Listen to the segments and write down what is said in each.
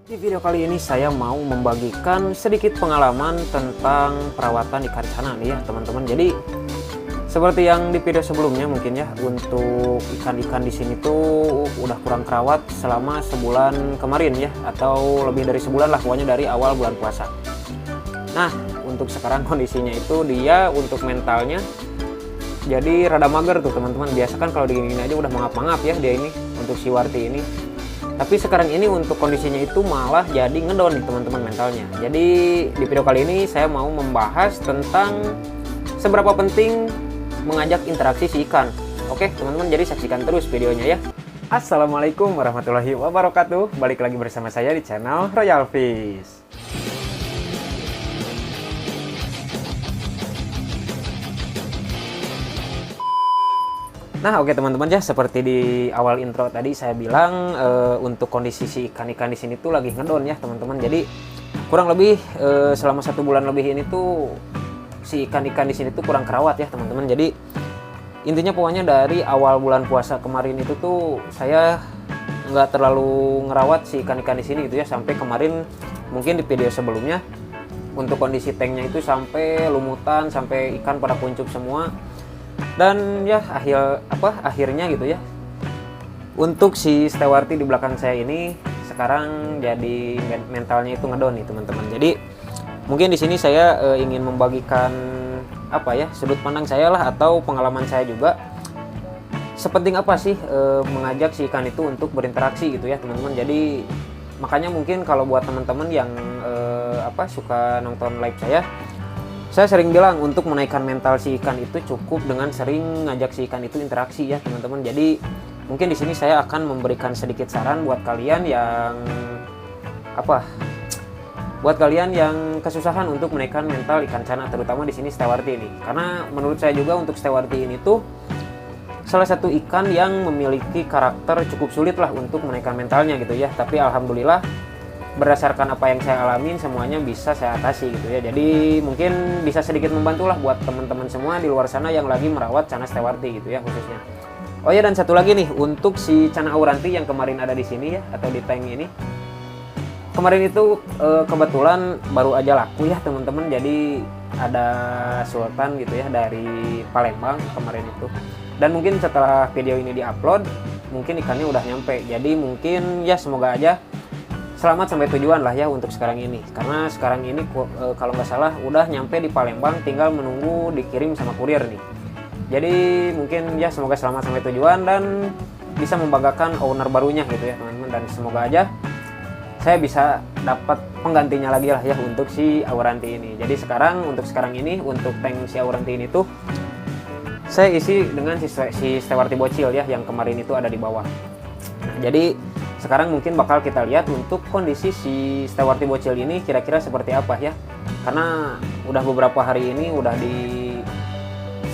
Di video kali ini saya mau membagikan sedikit pengalaman tentang perawatan ikan sana nih ya teman-teman. Jadi seperti yang di video sebelumnya mungkin ya, untuk ikan-ikan di sini tuh udah kurang kerawat selama sebulan kemarin ya, atau lebih dari sebulan lah, pokoknya dari awal bulan puasa. Nah, untuk sekarang kondisinya itu dia untuk mentalnya jadi rada mager tuh teman-teman. Biasa kan kalau digini aja udah mangap-mangap ya dia ini untuk si Warti ini. Tapi sekarang ini untuk kondisinya itu malah jadi ngedon nih teman-teman mentalnya. Jadi di video kali ini saya mau membahas tentang seberapa penting mengajak interaksi si ikan. Oke teman-teman, jadi saksikan terus videonya ya. Assalamualaikum warahmatullahi wabarakatuh. Balik lagi bersama saya di channel Royal Fish. Nah oke teman-teman ya, seperti di awal intro tadi saya bilang untuk kondisi si ikan-ikan di sini tuh lagi ngedon ya teman-teman. Jadi kurang lebih selama 1 bulan lebih ini tuh si ikan-ikan di sini tuh kurang kerawat ya teman-teman. Jadi intinya pokoknya dari awal bulan puasa kemarin itu tuh saya nggak terlalu ngerawat si ikan-ikan di sini gitu ya, sampai kemarin mungkin di video sebelumnya untuk kondisi tanknya itu sampai lumutan, sampai ikan pada kuncup semua. Dan ya akhirnya gitu ya, untuk si Stewarti di belakang saya ini sekarang jadi mentalnya itu ngedon nih teman-teman. Jadi mungkin di sini saya ingin membagikan sudut pandang saya lah, atau pengalaman saya juga, sepenting apa sih mengajak si ikan itu untuk berinteraksi gitu ya teman-teman. Jadi makanya mungkin kalau buat teman-teman yang suka nonton live saya sering bilang untuk menaikkan mental si ikan itu cukup dengan sering ngajak si ikan itu interaksi ya teman-teman. Jadi mungkin di sini saya akan memberikan sedikit saran buat kalian yang kesusahan untuk menaikkan mental ikan cana, terutama di sini Stewarti ini. Karena menurut saya juga untuk Stewarti ini tuh salah satu ikan yang memiliki karakter cukup sulit lah untuk menaikkan mentalnya gitu ya. Tapi alhamdulillah berdasarkan apa yang saya alamin semuanya bisa saya atasi gitu ya. Jadi mungkin bisa sedikit membantu lah buat teman-teman semua di luar sana yang lagi merawat cana Stewarti gitu ya khususnya. Oh ya, dan satu lagi nih untuk si cana Auranti yang kemarin ada di sini ya, atau di tank ini. Kemarin itu kebetulan baru aja laku ya teman-teman. Jadi ada Sultan gitu ya dari Palembang kemarin itu. Dan mungkin setelah video ini diupload mungkin ikannya udah nyampe. Jadi mungkin ya semoga aja selamat sampai tujuan lah ya untuk sekarang ini. Karena sekarang ini kalau nggak salah udah nyampe di Palembang, tinggal menunggu dikirim sama kurir nih. Jadi mungkin ya semoga selamat sampai tujuan dan bisa membanggakan owner barunya gitu ya teman-teman. Dan semoga aja saya bisa dapat penggantinya lagi lah ya untuk si Auranti ini. Jadi untuk sekarang ini untuk tank si Auranti ini tuh saya isi dengan si Stewarti bocil ya, yang kemarin itu ada di bawah. Nah, jadi sekarang mungkin bakal kita lihat untuk kondisi si Stewarti bocil ini kira-kira seperti apa ya. Karena udah beberapa hari ini udah di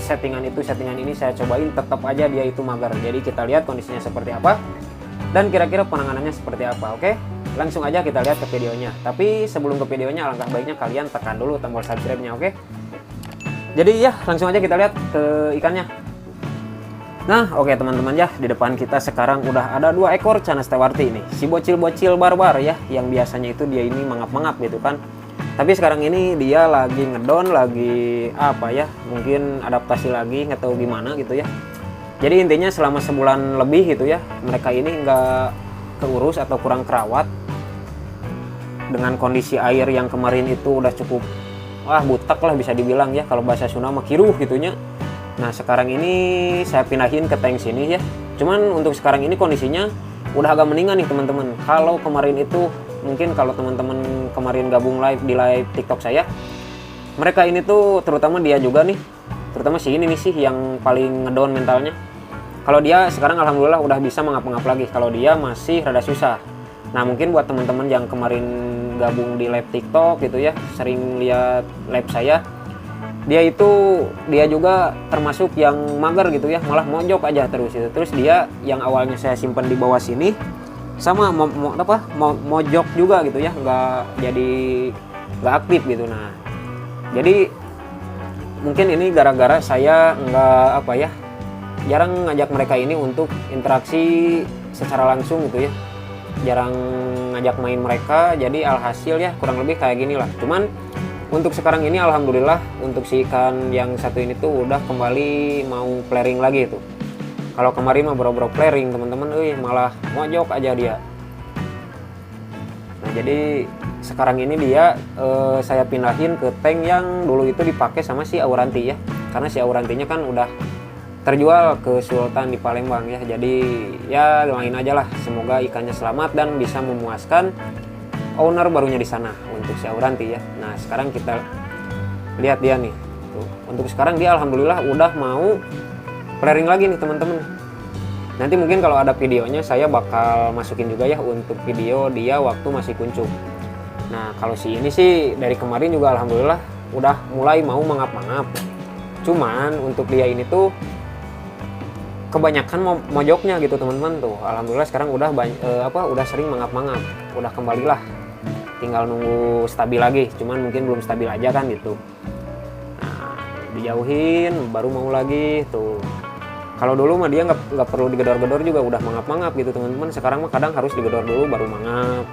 settingan ini saya cobain, tetap aja dia itu mager. Jadi kita lihat kondisinya seperti apa dan kira-kira penanganannya seperti apa. Oke, langsung aja kita lihat ke videonya. Tapi sebelum ke videonya alangkah baiknya kalian tekan dulu tombol subscribe-nya, oke? Jadi ya langsung aja kita lihat ke ikannya. Nah oke teman-teman ya, di depan kita sekarang udah ada 2 ekor cana Stewarti ini. Si bocil-bocil barbar ya, yang biasanya itu dia ini mangap-mangap gitu kan. Tapi sekarang ini dia lagi ngedon, lagi mungkin adaptasi lagi, nggak tahu gimana gitu ya. Jadi intinya selama sebulan lebih gitu ya, mereka ini nggak keurus atau kurang kerawat. Dengan kondisi air yang kemarin itu udah cukup butak lah bisa dibilang ya, kalau bahasa Sunda mah kiruh gitunya. Nah sekarang ini saya pindahin ke tank sini ya. Cuman untuk sekarang ini kondisinya udah agak mendingan nih teman-teman. Kalau kemarin itu mungkin kalau teman-teman kemarin gabung di live TikTok saya, mereka ini tuh terutama dia juga nih, terutama si ini nih sih yang paling ngedon mentalnya. Kalau dia sekarang alhamdulillah udah bisa mengap-ngap lagi. Kalau dia masih rada susah. Nah mungkin buat teman-teman yang kemarin gabung di live TikTok gitu ya, sering lihat live saya, dia juga termasuk yang mager gitu ya, malah mojok aja terus itu. Terus dia yang awalnya saya simpan di bawah sini sama mojok juga gitu ya, nggak aktif gitu. Nah jadi mungkin ini gara-gara saya jarang ngajak mereka ini untuk interaksi secara langsung gitu ya. jarang ngajak main mereka, jadi alhasil ya kurang lebih kayak gini lah. Cuman untuk sekarang ini alhamdulillah untuk si ikan yang satu ini tuh udah kembali mau flaring lagi tuh. Kalau kemarin mah boro-boro flaring teman-teman, malah mojok aja dia. Nah jadi sekarang ini dia saya pindahin ke tank yang dulu itu dipakai sama si Auranti ya, karena si Aurantinya kan udah terjual ke Sultan di Palembang ya. Jadi ya doain aja lah, semoga ikannya selamat dan bisa memuaskan owner barunya di sana untuk si Auranti ya. Nah sekarang kita lihat dia nih. Tuh, untuk sekarang dia alhamdulillah udah mau flaring lagi nih teman-teman. Nanti mungkin kalau ada videonya saya bakal masukin juga ya untuk video dia waktu masih kuncup. Nah kalau si ini sih dari kemarin juga alhamdulillah udah mulai mau mangap-mangap. Cuman untuk dia ini tuh kebanyakan mojoknya gitu teman-teman tuh. Alhamdulillah sekarang udah udah sering mangap-mangap, udah kembalilah. Tinggal nunggu stabil lagi, cuman mungkin belum stabil aja kan gitu. Nah, dijauhin baru mau lagi tuh. Kalau dulu mah dia nggak perlu digedor-gedor juga udah mangap-mangap gitu teman-teman. Sekarang mah kadang harus digedor dulu baru mangap.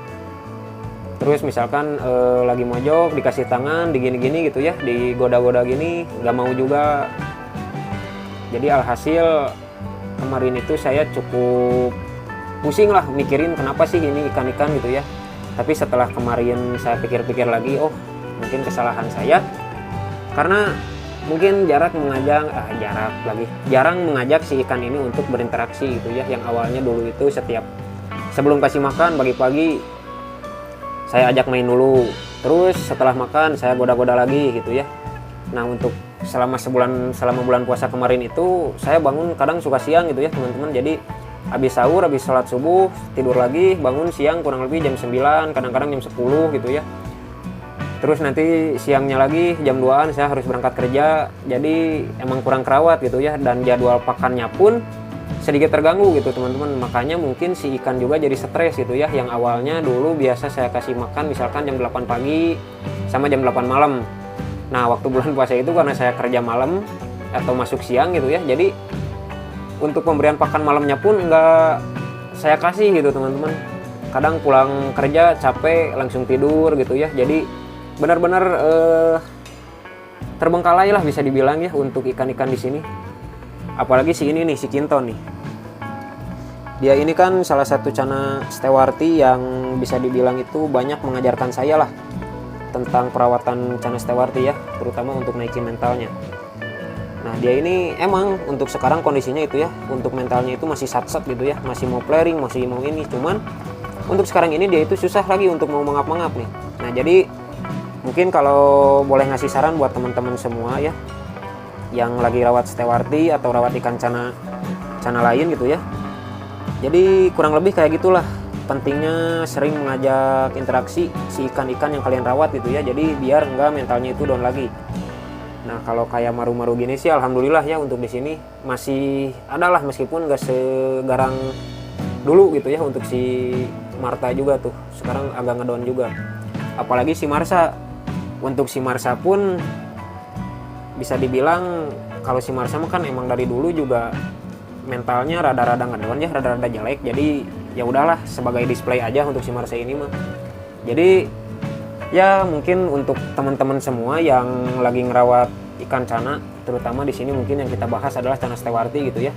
Terus misalkan lagi mojok dikasih tangan digini-gini gitu ya, digoda-goda gini nggak mau juga. Jadi alhasil kemarin itu saya cukup pusing lah mikirin kenapa sih ini ikan-ikan gitu ya. Tapi setelah kemarin saya pikir-pikir lagi, oh mungkin kesalahan saya karena mungkin jarang mengajak si ikan ini untuk berinteraksi gitu ya. Yang awalnya dulu itu setiap sebelum kasih makan pagi-pagi saya ajak main dulu, terus setelah makan saya goda-goda lagi gitu ya. Nah untuk selama bulan puasa kemarin itu saya bangun kadang suka siang gitu ya teman-teman. Jadi habis sahur, habis sholat subuh tidur lagi, bangun siang kurang lebih jam 9, kadang-kadang jam 10 gitu ya. Terus nanti siangnya lagi jam 2an saya harus berangkat kerja. Jadi emang kurang kerawat gitu ya, dan jadwal pakannya pun sedikit terganggu gitu teman-teman. Makanya mungkin si ikan juga jadi stres gitu ya. Yang awalnya dulu biasa saya kasih makan misalkan jam 8 pagi sama jam 8 malam. Nah waktu bulan puasa itu karena saya kerja malam atau masuk siang gitu ya, jadi untuk pemberian pakan malamnya pun nggak saya kasih gitu teman-teman. Kadang pulang kerja capek langsung tidur gitu ya. Jadi benar-benar terbengkalai lah bisa dibilang ya untuk ikan-ikan di sini. Apalagi si ini nih, si Kinton nih. Dia ini kan salah satu cana stewarti yang bisa dibilang itu banyak mengajarkan saya lah tentang perawatan cana stewarti ya, terutama untuk naikin mentalnya. Nah dia ini emang untuk sekarang kondisinya itu ya, untuk mentalnya itu masih sat-sat gitu ya, masih mau flaring, masih mau ini. Cuman untuk sekarang ini dia itu susah lagi untuk mau mangap-mangap nih. Nah jadi mungkin kalau boleh ngasih saran buat teman-teman semua ya, yang lagi rawat stewarti atau rawat ikan cana lain gitu ya. Jadi kurang lebih kayak gitulah. Pentingnya sering mengajak interaksi si ikan-ikan yang kalian rawat gitu ya. Jadi biar enggak mentalnya itu down lagi. Nah kalau kayak maru-maru gini sih alhamdulillah ya untuk di sini masih ada lah, meskipun nggak segarang dulu gitu ya. Untuk si Marta juga tuh sekarang agak ngedown juga. Apalagi si Marsa. Untuk si Marsa pun bisa dibilang kalau si Marsa kan emang dari dulu juga mentalnya rada-rada ngedown ya, rada-rada jelek. Jadi ya udahlah sebagai display aja untuk si Marsa ini mah. Jadi ya mungkin untuk teman-teman semua yang lagi ngerawat ikan cana, terutama di sini mungkin yang kita bahas adalah cana stewarti gitu ya.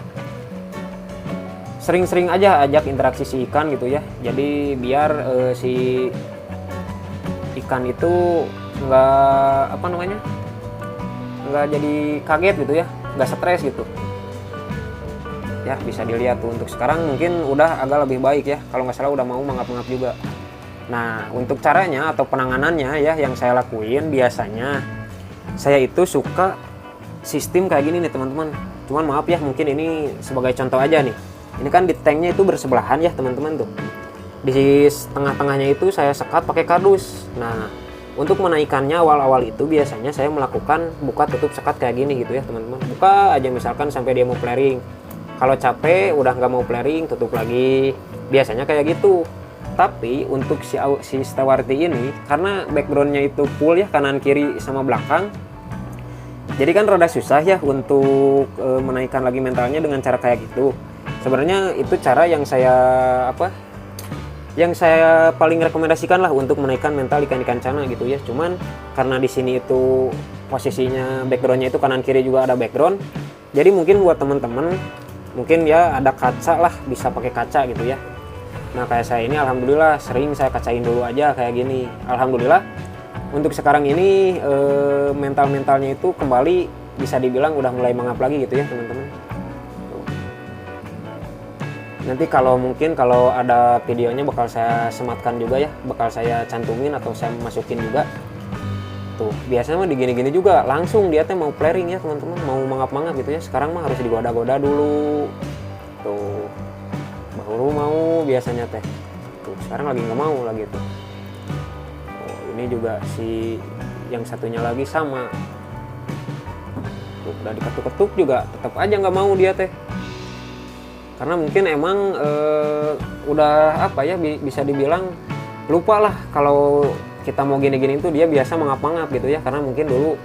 Sering-sering aja ajak interaksi si ikan gitu ya. Jadi biar si ikan itu nggak jadi kaget gitu ya, nggak stres gitu. Ya bisa dilihat tuh untuk sekarang mungkin udah agak lebih baik ya, kalau nggak salah udah mau mangap-mangap juga. Nah untuk caranya atau penanganannya ya yang saya lakuin, biasanya saya itu suka sistem kayak gini nih teman-teman. Cuman maaf ya, mungkin ini sebagai contoh aja nih. Ini kan di tanknya itu bersebelahan ya teman-teman tuh. Di tengah-tengahnya itu saya sekat pakai kardus. Nah untuk menaikkannya awal-awal itu biasanya saya melakukan buka tutup sekat kayak gini gitu ya teman-teman. Buka aja misalkan sampai dia mau flaring. Kalau capek udah nggak mau flaring, tutup lagi. Biasanya kayak gitu. Tapi untuk si stewarti ini karena backgroundnya itu full ya, kanan kiri sama belakang. Jadi kan rada susah ya untuk menaikkan lagi mentalnya dengan cara kayak gitu. Sebenarnya itu cara yang saya yang saya paling rekomendasikan lah untuk menaikkan mental ikan-ikan cana gitu ya. Cuman karena di sini itu posisinya backgroundnya itu kanan kiri juga ada background, jadi mungkin buat teman-teman mungkin ya ada kaca lah, bisa pakai kaca gitu ya. Nah kayak saya ini alhamdulillah sering saya kacain dulu aja kayak gini. Alhamdulillah untuk sekarang ini mentalnya itu kembali bisa dibilang udah mulai mangap lagi gitu ya teman-teman. Nanti kalau mungkin kalau ada videonya bakal saya sematkan juga ya, bakal saya cantumin atau saya masukin juga. Tuh, biasanya mah digini-gini juga langsung dia teh mau flaring ya teman-teman, mau mangap-mangap gitu ya. Sekarang mah harus digoda-goda dulu. Tuh, baru mau biasanya teh. Tuh, sekarang lagi nggak mau lagi tuh. Oh, ini juga si yang satunya lagi sama. Tuh, udah diketuk-ketuk juga tetap aja nggak mau dia teh. Karena mungkin emang udah apa ya, bisa dibilang lupa lah kalau kita mau gini-gini itu dia biasa mangap-mangap gitu ya. Karena mungkin dulu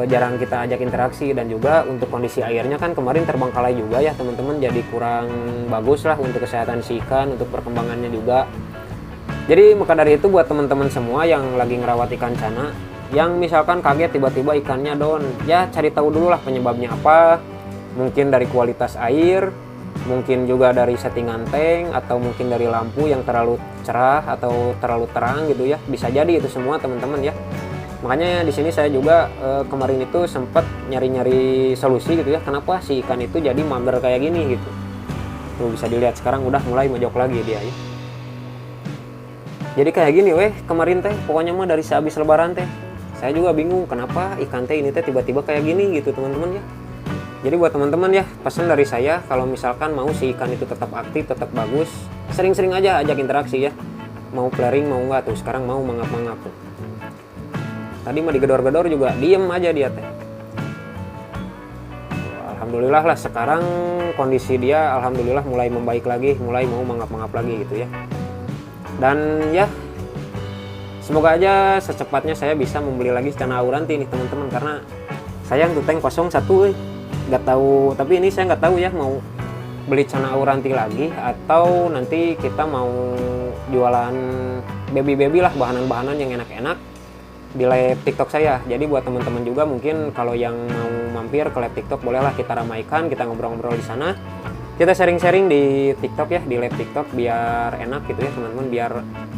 jarang kita ajak interaksi, dan juga untuk kondisi airnya kan kemarin terbengkalai juga ya teman-teman, jadi kurang bagus lah untuk kesehatan si ikan, untuk perkembangannya juga. Jadi maka dari itu buat teman-teman semua yang lagi ngerawat ikan cana, yang misalkan kaget tiba-tiba ikannya down, ya cari tahu dulu lah penyebabnya apa. Mungkin dari kualitas air, mungkin juga dari settingan tank, atau mungkin dari lampu yang terlalu cerah atau terlalu terang gitu ya. Bisa jadi itu semua teman-teman ya. Makanya di sini saya juga kemarin itu sempat nyari-nyari solusi gitu ya, kenapa si ikan itu jadi mager kayak gini gitu. Tuh bisa dilihat sekarang udah mulai mojok lagi dia ya. Jadi kayak gini weh kemarin teh, pokoknya mah dari sehabis lebaran teh saya juga bingung kenapa ikan teh ini teh tiba-tiba kayak gini gitu teman-teman ya. Jadi buat teman-teman ya, pesan dari saya kalau misalkan mau si ikan itu tetap aktif, tetap bagus, sering-sering aja ajak interaksi ya. Mau flaring mau enggak tuh, sekarang mau mangap-mangap tuh. Tadi mah digedor-gedor juga diem aja dia teh. Alhamdulillah lah sekarang kondisi dia alhamdulillah mulai membaik lagi, mulai mau mangap-mangap lagi gitu ya. Dan ya semoga aja secepatnya saya bisa membeli lagi cana auranti nih teman-teman, karena sayang tuh tank kosong satu nggak tahu, tapi ini saya nggak tahu ya mau beli cana auranti lagi atau nanti kita mau jualan baby lah, bahanan-bahanan yang enak-enak di live TikTok saya. Jadi buat teman-teman juga mungkin kalau yang mau mampir ke live TikTok bolehlah kita ramaikan, kita ngobrol-ngobrol di sana, kita sharing-sharing di TikTok ya, di live TikTok biar enak gitu ya teman-teman, biar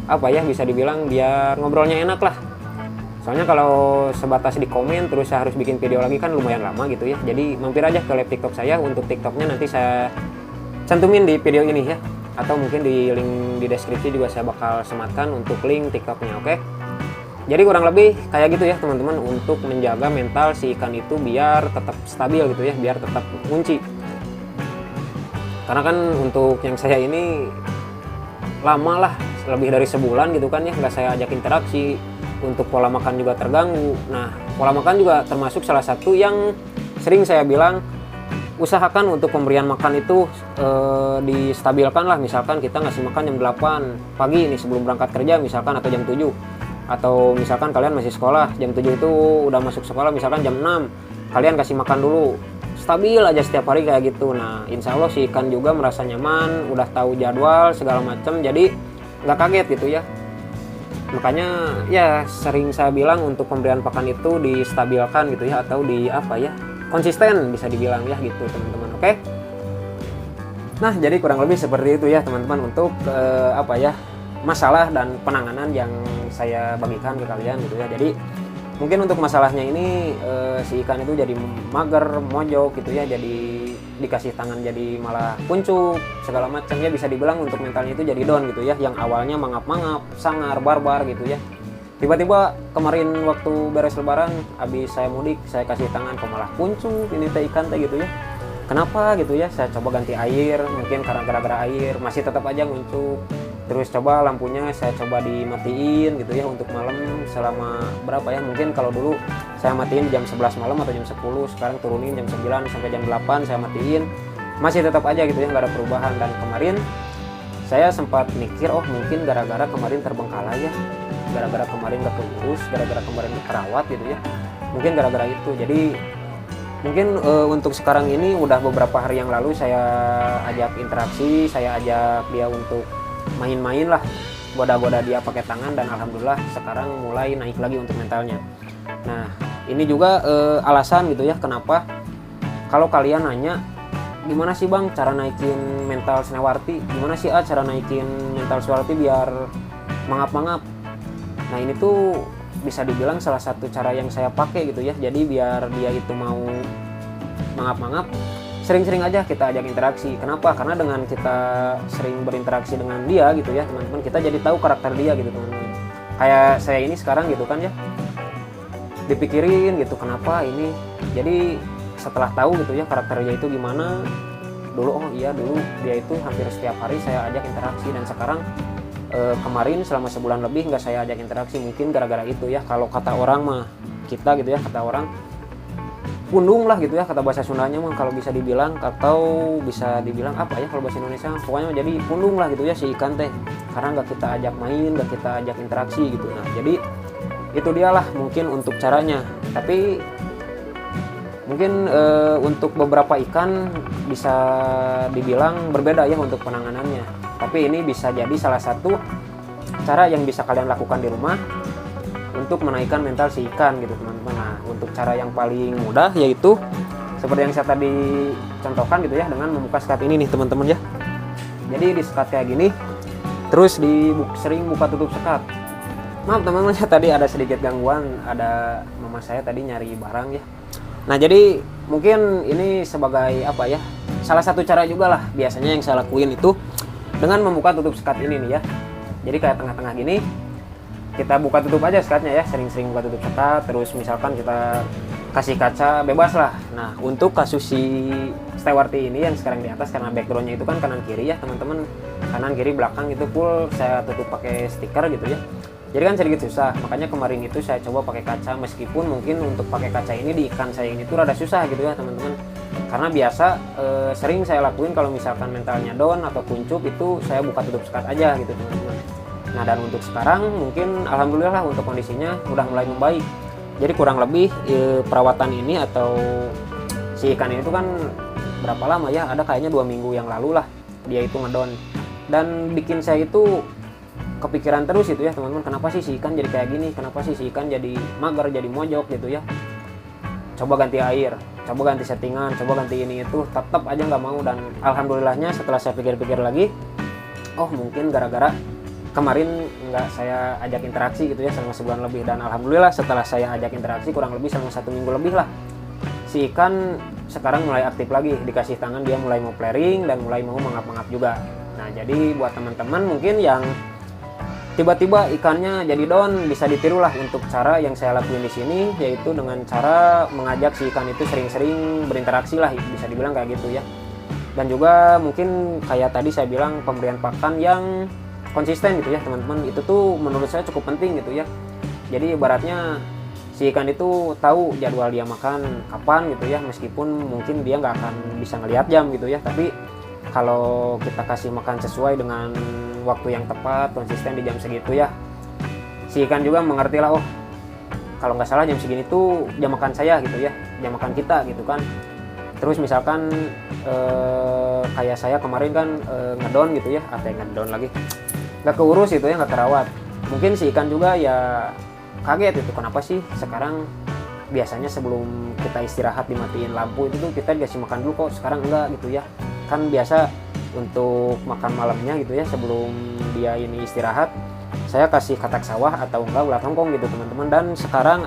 apa ya, bisa dibilang biar ngobrolnya enak lah. Soalnya kalau sebatas di komen terus saya harus bikin video lagi kan lumayan lama gitu ya. Jadi mampir aja ke live TikTok saya, untuk TikToknya nanti saya cantumin di video ini ya, atau mungkin di link di deskripsi juga saya bakal sematkan untuk link TikToknya, oke? Jadi kurang lebih kayak gitu ya teman-teman, untuk menjaga mental si ikan itu biar tetap stabil gitu ya, biar tetap kunci. Karena kan untuk yang saya ini lama lah, lebih dari sebulan gitu kan ya nggak saya ajak interaksi. Untuk pola makan juga terganggu. Nah, pola makan juga termasuk salah satu yang sering saya bilang, usahakan untuk pemberian makan itu distabilkan lah. Misalkan kita ngasih makan jam 8 pagi ini sebelum berangkat kerja misalkan, atau jam 7, atau misalkan kalian masih sekolah jam 7 itu udah masuk sekolah, misalkan jam 6 kalian kasih makan dulu, stabil aja setiap hari kayak gitu. Nah insya Allah si ikan juga merasa nyaman, udah tahu jadwal segala macam, jadi nggak kaget gitu ya. Makanya ya sering saya bilang untuk pemberian pakan itu distabilkan gitu ya, atau di apa ya, konsisten bisa dibilang ya gitu teman-teman, oke? Nah jadi kurang lebih seperti itu ya teman-teman untuk apa ya, masalah dan penanganan yang saya bagikan ke kalian gitu ya. Jadi mungkin untuk masalahnya ini si ikan itu jadi mager, mojok gitu ya, jadi dikasih tangan jadi malah kuncup segala macam ya, bisa dibilang untuk mentalnya itu jadi down gitu ya. Yang awalnya mangap-mangap, sangar, barbar gitu ya, tiba-tiba kemarin waktu beres lebaran habis saya mudik, saya kasih tangan kok malah kuncup ini teh ikan teh gitu ya. Kenapa gitu ya, saya coba ganti air, mungkin karena gara-gara air masih tetap aja nguncup. Terus coba lampunya saya coba dimatiin gitu ya untuk malam selama berapa ya, mungkin kalau dulu saya matiin jam 11 malam atau jam 10, sekarang turunin jam 9 sampai jam 8 saya matiin, masih tetap aja gitu ya, nggak ada perubahan. Dan kemarin saya sempat mikir, oh mungkin gara-gara kemarin terbengkalai ya, gara-gara kemarin gak keurus, gara-gara kemarin kerawat gitu ya, mungkin gara-gara itu. Jadi mungkin untuk sekarang ini udah beberapa hari yang lalu saya ajak interaksi, saya ajak dia untuk main-main lah, goda-goda dia pakai tangan, dan alhamdulillah sekarang mulai naik lagi untuk mentalnya. Nah ini juga alasan gitu ya kenapa kalau kalian nanya gimana sih bang cara naikin mental Snewarti, gimana sih cara naikin mental Snewarti biar mangap-mangap. Nah ini tuh bisa dibilang salah satu cara yang saya pakai gitu ya. Jadi biar dia itu mau mangap-mangap, sering-sering aja kita ajak interaksi. Kenapa? Karena dengan kita sering berinteraksi dengan dia gitu ya teman-teman, kita jadi tahu karakter dia gitu teman-teman. Kayak saya ini sekarang gitu kan ya, dipikirin gitu kenapa ini. Jadi setelah tahu gitu ya karakter dia itu gimana dulu, oh iya dulu dia itu hampir setiap hari saya ajak interaksi, dan sekarang kemarin selama sebulan lebih nggak saya ajak interaksi, mungkin gara-gara itu ya. Kalau kata orang mah kita gitu ya, kata orang pundung lah gitu ya, kata bahasa Sundanya mah kalau bisa dibilang, atau bisa dibilang apa ya kalau bahasa Indonesia, pokoknya jadi pundung lah gitu ya si ikan teh, karena nggak kita ajak main, nggak kita ajak interaksi gitu. Nah jadi itu dialah mungkin untuk caranya. Tapi mungkin untuk beberapa ikan bisa dibilang berbeda ya untuk penanganannya. Tapi ini bisa jadi salah satu cara yang bisa kalian lakukan di rumah untuk menaikkan mental si ikan gitu teman-teman. Nah untuk cara yang paling mudah yaitu seperti yang saya tadi contohkan gitu ya, dengan membuka sekat ini nih teman-teman ya. Jadi di sekat kayak gini, terus sering buka tutup sekat. Maaf teman-teman ya, tadi ada sedikit gangguan, ada mama saya tadi nyari barang ya. Nah jadi mungkin ini sebagai apa ya, salah satu cara juga lah biasanya yang saya lakuin itu dengan membuka tutup sekat ini nih ya. Jadi kayak tengah-tengah gini, kita buka tutup aja sekatnya ya, sering-sering buka tutup sekat. Terus misalkan kita kasih kaca bebas lah. Nah untuk kasus si Snewarti ini yang sekarang di atas, karena backgroundnya itu kan kanan kiri ya teman-teman, kanan kiri belakang itu full saya tutup pakai stiker gitu ya. Jadi kan sedikit susah, makanya kemarin itu saya coba pakai kaca, meskipun mungkin untuk pakai kaca ini di ikan saya ini tuh rada susah gitu ya teman-teman. Karena biasa sering saya lakuin kalau misalkan mentalnya down atau kuncup itu saya buka tutup sekat aja gitu teman-teman. Nah dan untuk sekarang mungkin alhamdulillah untuk kondisinya udah mulai membaik. Jadi kurang lebih perawatan ini atau si ikan ini tuh kan berapa lama ya, ada kayaknya 2 minggu yang lalu lah dia itu ngedown. Dan bikin saya itu kepikiran terus itu ya teman-teman, kenapa sih si ikan jadi kayak gini, kenapa sih si ikan jadi mager, jadi mojok gitu ya. Coba ganti air, coba ganti settingan, coba ganti ini itu, tetap aja nggak mau. Dan alhamdulillahnya setelah saya pikir-pikir lagi, oh mungkin gara-gara kemarin nggak saya ajak interaksi gitu ya selama sebulan lebih. Dan alhamdulillah setelah saya ajak interaksi kurang lebih selama 1 minggu lebih lah, si ikan sekarang mulai aktif lagi, dikasih tangan dia mulai mau flaring dan mulai mau mangap-mangap juga. Nah jadi buat teman-teman mungkin yang tiba-tiba ikannya jadi down, bisa ditirulah untuk cara yang saya lakuin di sini, yaitu dengan cara mengajak si ikan itu sering-sering berinteraksi lah, bisa dibilang kayak gitu ya. Dan juga mungkin kayak tadi saya bilang, pemberian pakan yang konsisten gitu ya teman-teman, itu tuh menurut saya cukup penting gitu ya. Jadi ibaratnya si ikan itu tahu jadwal dia makan kapan gitu ya, meskipun mungkin dia nggak akan bisa ngelihat jam gitu ya, tapi kalau kita kasih makan sesuai dengan waktu yang tepat, konsisten di jam segitu ya, si ikan juga mengerti lah, oh kalau nggak salah jam segini tuh jam makan saya gitu ya, jam makan kita gitu kan. Terus misalkan kayak saya kemarin kan ngedown gitu ya, apa yang ngedown lagi, nggak keurus itu ya, nggak terawat. Mungkin si ikan juga ya kaget itu, kenapa sih sekarang biasanya sebelum kita istirahat dimatiin lampu itu tuh kita dikasih makan dulu, kok sekarang enggak gitu ya. Kan biasa untuk makan malamnya gitu ya, sebelum dia ini istirahat saya kasih katak sawah atau enggak ulat hongkong gitu teman-teman. Dan sekarang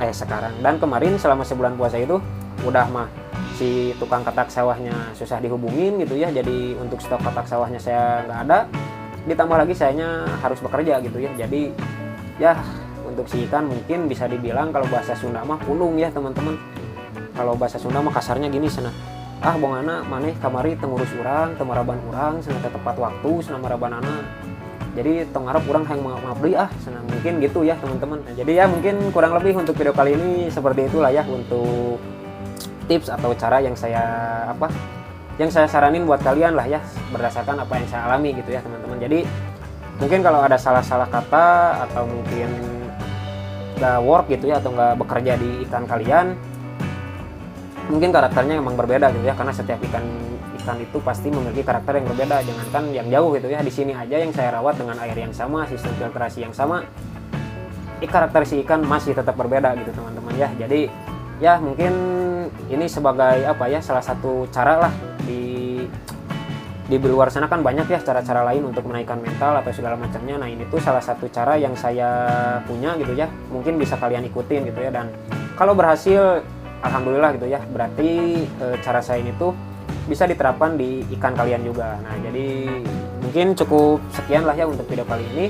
dan kemarin selama sebulan puasa itu udah mah si tukang katak sawahnya susah dihubungin gitu ya, jadi untuk stok katak sawahnya saya nggak ada, ditambah lagi sayanya harus bekerja gitu ya. Jadi ya untuk si ikan mungkin bisa dibilang kalau bahasa Sunda mah pulung ya teman-teman. Kalau bahasa Sunda mah kasarnya gini sana, bongana maneh kamari tengurus urang, temaraban urang, sana tepat waktu, sana marabanana. Jadi tengarap urang hayang mengabdi sana, mungkin gitu ya teman-teman. Nah, jadi ya mungkin kurang lebih untuk video kali ini seperti itulah ya, untuk tips atau cara yang saya saranin buat kalian lah ya, berdasarkan apa yang saya alami gitu ya teman-teman. Jadi mungkin kalau ada salah-salah kata atau mungkin nggak work gitu ya, atau nggak bekerja di ikan kalian, mungkin karakternya emang berbeda gitu ya, karena setiap ikan itu pasti memiliki karakter yang berbeda, jangankan yang jauh gitu ya. Di sini aja yang saya rawat dengan air yang sama, sistem filtrasi yang sama, karakter si ikan masih tetap berbeda gitu teman-teman ya. Jadi ya mungkin ini sebagai apa ya, salah satu cara lah di luar sana kan banyak ya cara-cara lain untuk menaikkan mental atau segala macamnya. Nah ini tuh salah satu cara yang saya punya gitu ya, mungkin bisa kalian ikutin gitu ya. Dan kalau berhasil alhamdulillah gitu ya, berarti cara saya ini tuh bisa diterapkan di ikan kalian juga. Nah jadi mungkin cukup sekian lah ya untuk video kali ini.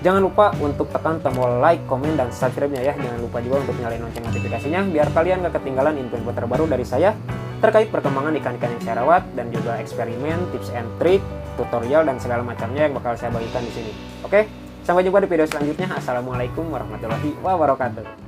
Jangan lupa untuk tekan tombol like, komen, dan subscribe-nya ya. Jangan lupa juga untuk nyalain lonceng notifikasinya biar kalian gak ketinggalan info-info terbaru dari saya terkait perkembangan ikan-ikan yang saya rawat, dan juga eksperimen, tips and trick, tutorial, dan segala macamnya yang bakal saya bagikan di sini. Oke, sampai jumpa di video selanjutnya. Assalamualaikum warahmatullahi wabarakatuh.